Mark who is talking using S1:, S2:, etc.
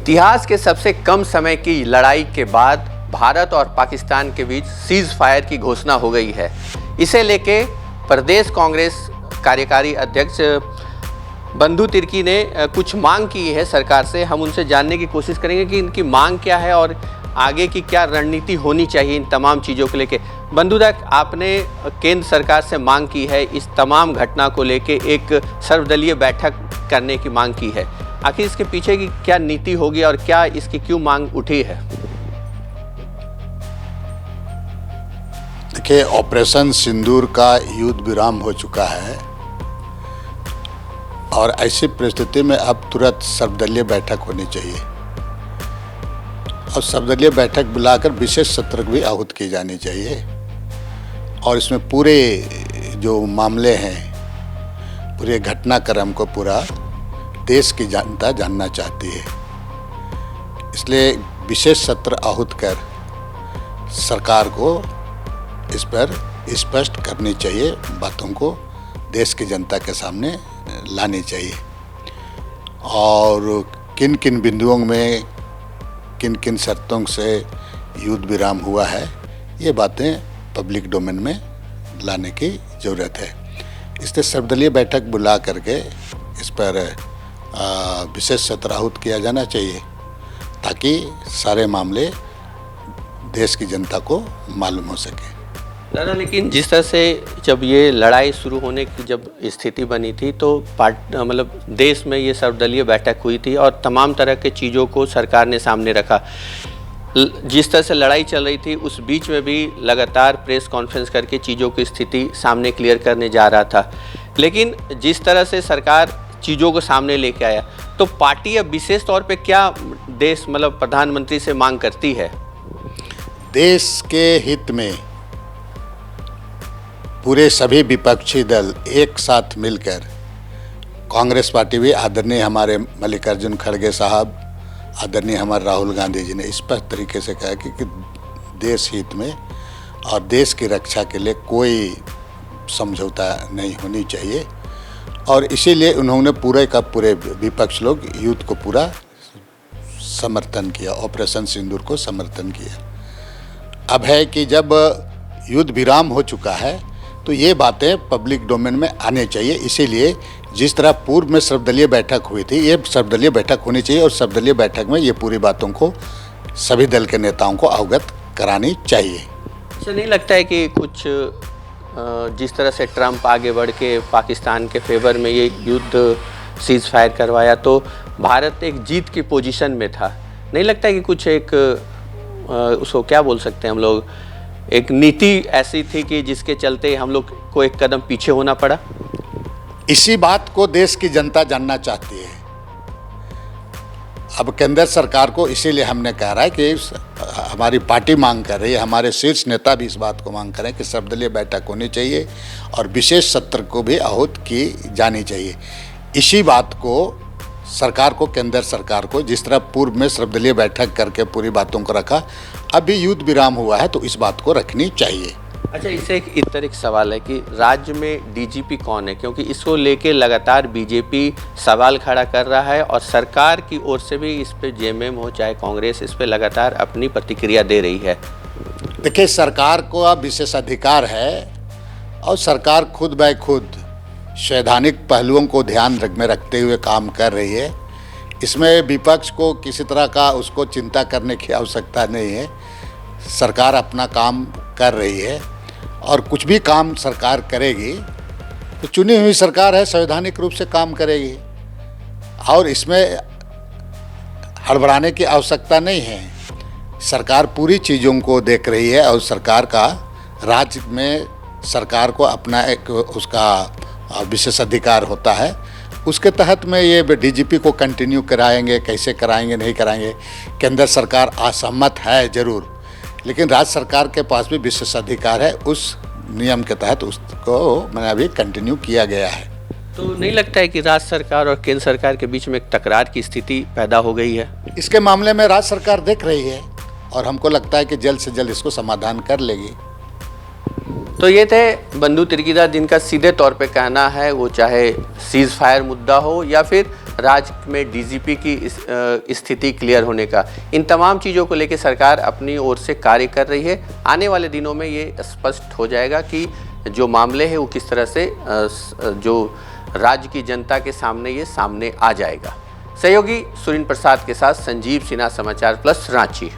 S1: इतिहास के सबसे कम समय की लड़ाई के बाद भारत और पाकिस्तान के बीच सीज फायर की घोषणा हो गई है। इसे लेके प्रदेश कांग्रेस कार्यकारी अध्यक्ष बंधु तिर्की ने कुछ मांग की है सरकार से। हम उनसे जानने की कोशिश करेंगे कि इनकी मांग क्या है और आगे की क्या रणनीति होनी चाहिए इन तमाम चीज़ों को लेके। बंधु, आपने केंद्र सरकार से मांग की है, इस तमाम घटना को लेके एक सर्वदलीय बैठक करने की मांग की है। आखिर इसके पीछे की क्या नीति होगी और क्या इसकी क्यों मांग उठी है?
S2: देखिए, ऑपरेशन सिंदूर का युद्ध विराम हो चुका है और ऐसी परिस्थिति में अब तुरंत सर्वदलीय बैठक होनी चाहिए और सर्वदलीय बैठक बुलाकर विशेष सत्र भी आहूत की जानी चाहिए और इसमें पूरे जो मामले हैं, पूरे घटनाक्रम को पूरा देश की जनता जानना चाहती है। इसलिए विशेष सत्र आहूत कर सरकार को इस पर स्पष्ट करनी चाहिए, बातों को देश की जनता के सामने लानी चाहिए और किन किन बिंदुओं में किन किन शर्तों से युद्ध विराम हुआ है, ये बातें पब्लिक डोमेन में लाने की ज़रूरत है। इसलिए सर्वदलीय बैठक बुला करके इस पर विशेष सत्र आहूत किया जाना चाहिए ताकि सारे मामले देश की जनता को मालूम हो सके।
S1: दादा, लेकिन जिस तरह से जब ये लड़ाई शुरू होने की जब स्थिति बनी थी तो देश में ये सर्वदलीय बैठक हुई थी और तमाम तरह के चीज़ों को सरकार ने सामने रखा। जिस तरह से लड़ाई चल रही थी उस बीच में भी लगातार प्रेस कॉन्फ्रेंस करके चीज़ों की स्थिति सामने क्लियर करने जा रहा था। लेकिन जिस तरह से सरकार चीज़ों को सामने लेके आया तो पार्टी अब विशेष तौर पे क्या देश प्रधानमंत्री से मांग करती है?
S2: देश के हित में पूरे सभी विपक्षी दल एक साथ मिलकर, कांग्रेस पार्टी भी आदरणीय हमारे मल्लिकार्जुन खड़गे साहब, आदरणीय हमारे राहुल गांधी जी ने स्पष्ट तरीके से कहा कि देश हित में और देश की रक्षा के लिए कोई समझौता नहीं होनी चाहिए और इसीलिए उन्होंने पूरे का पूरे विपक्ष लोग युद्ध को पूरा समर्थन किया, ऑपरेशन सिंदूर को समर्थन किया। अब है कि जब युद्ध विराम हो चुका है तो ये बातें पब्लिक डोमेन में आने चाहिए। इसीलिए जिस तरह पूर्व में सर्वदलीय बैठक हुई थी, ये सर्वदलीय बैठक होनी चाहिए और सर्वदलीय बैठक में ये पूरी बातों को सभी दल के नेताओं को अवगत करानी चाहिए।
S1: ऐसा नहीं लगता है कि कुछ जिस तरह से ट्रंप आगे बढ़ के पाकिस्तान के फेवर में ये युद्ध सीज फायर करवाया तो भारत एक जीत की पोजीशन में था? नहीं लगता है कि कुछ एक उसको क्या बोल सकते हैं हम लोग, एक नीति ऐसी थी कि जिसके चलते हम लोग को एक कदम पीछे होना पड़ा?
S2: इसी बात को देश की जनता जानना चाहती है। अब केंद्र सरकार को इसीलिए हमने कह रहा है कि हमारी पार्टी मांग कर रही है, हमारे शीर्ष नेता भी इस बात को मांग कर रहे हैं कि सर्वदलीय बैठक होनी चाहिए और विशेष सत्र को भी आहूत की जानी चाहिए। इसी बात को सरकार को, केंद्र सरकार को, जिस तरह पूर्व में सर्वदलीय बैठक करके पूरी बातों को रखा, अभी युद्ध विराम हुआ है तो इस बात को रखनी चाहिए।
S1: अच्छा, इससे एक तरह का सवाल है कि राज्य में डीजीपी कौन है, क्योंकि इसको लेके लगातार बीजेपी सवाल खड़ा कर रहा है और सरकार की ओर से भी इस पे जेएमएम हो चाहे कांग्रेस इस पे लगातार अपनी प्रतिक्रिया दे रही है।
S2: देखिए, सरकार को अब विशेष अधिकार है और सरकार खुद ब खुद संवैधानिक पहलुओं को ध्यान में रखते हुए काम कर रही है। इसमें विपक्ष को किसी तरह का उसको चिंता करने की आवश्यकता नहीं है। सरकार अपना काम कर रही है और कुछ भी काम सरकार करेगी तो चुनी हुई सरकार है, संवैधानिक रूप से काम करेगी और इसमें हड़बड़ाने की आवश्यकता नहीं है। सरकार पूरी चीज़ों को देख रही है और सरकार का राज्य में सरकार को अपना एक उसका विशेष अधिकार होता है। उसके तहत में ये डीजीपी को कंटिन्यू कराएंगे, कैसे कराएंगे, नहीं कराएंगे, केंद्र सरकार असहमत है ज़रूर, लेकिन राज्य सरकार के पास भी विशेष अधिकार है। उस नियम के तहत उसको मैंने अभी कंटिन्यू किया गया है।
S1: तो नहीं लगता है कि राज्य सरकार और केंद्र सरकार के बीच में एक तकरार की स्थिति पैदा हो गई है?
S2: इसके मामले में राज्य सरकार देख रही है और हमको लगता है कि जल्द से जल्द इसको समाधान कर लेगी।
S1: तो ये थे बंधु तिर्की, जिनका सीधे तौर पे कहना है वो चाहे सीज फायर मुद्दा हो या फिर राज्य में डीजीपी की स्थिति क्लियर होने का, इन तमाम चीज़ों को लेकर सरकार अपनी ओर से कार्य कर रही है। आने वाले दिनों में ये स्पष्ट हो जाएगा कि जो मामले हैं वो किस तरह से जो राज्य की जनता के सामने ये सामने आ जाएगा। सहयोगी सुरीन प्रसाद के साथ संजीव सिन्हा, समाचार प्लस, रांची।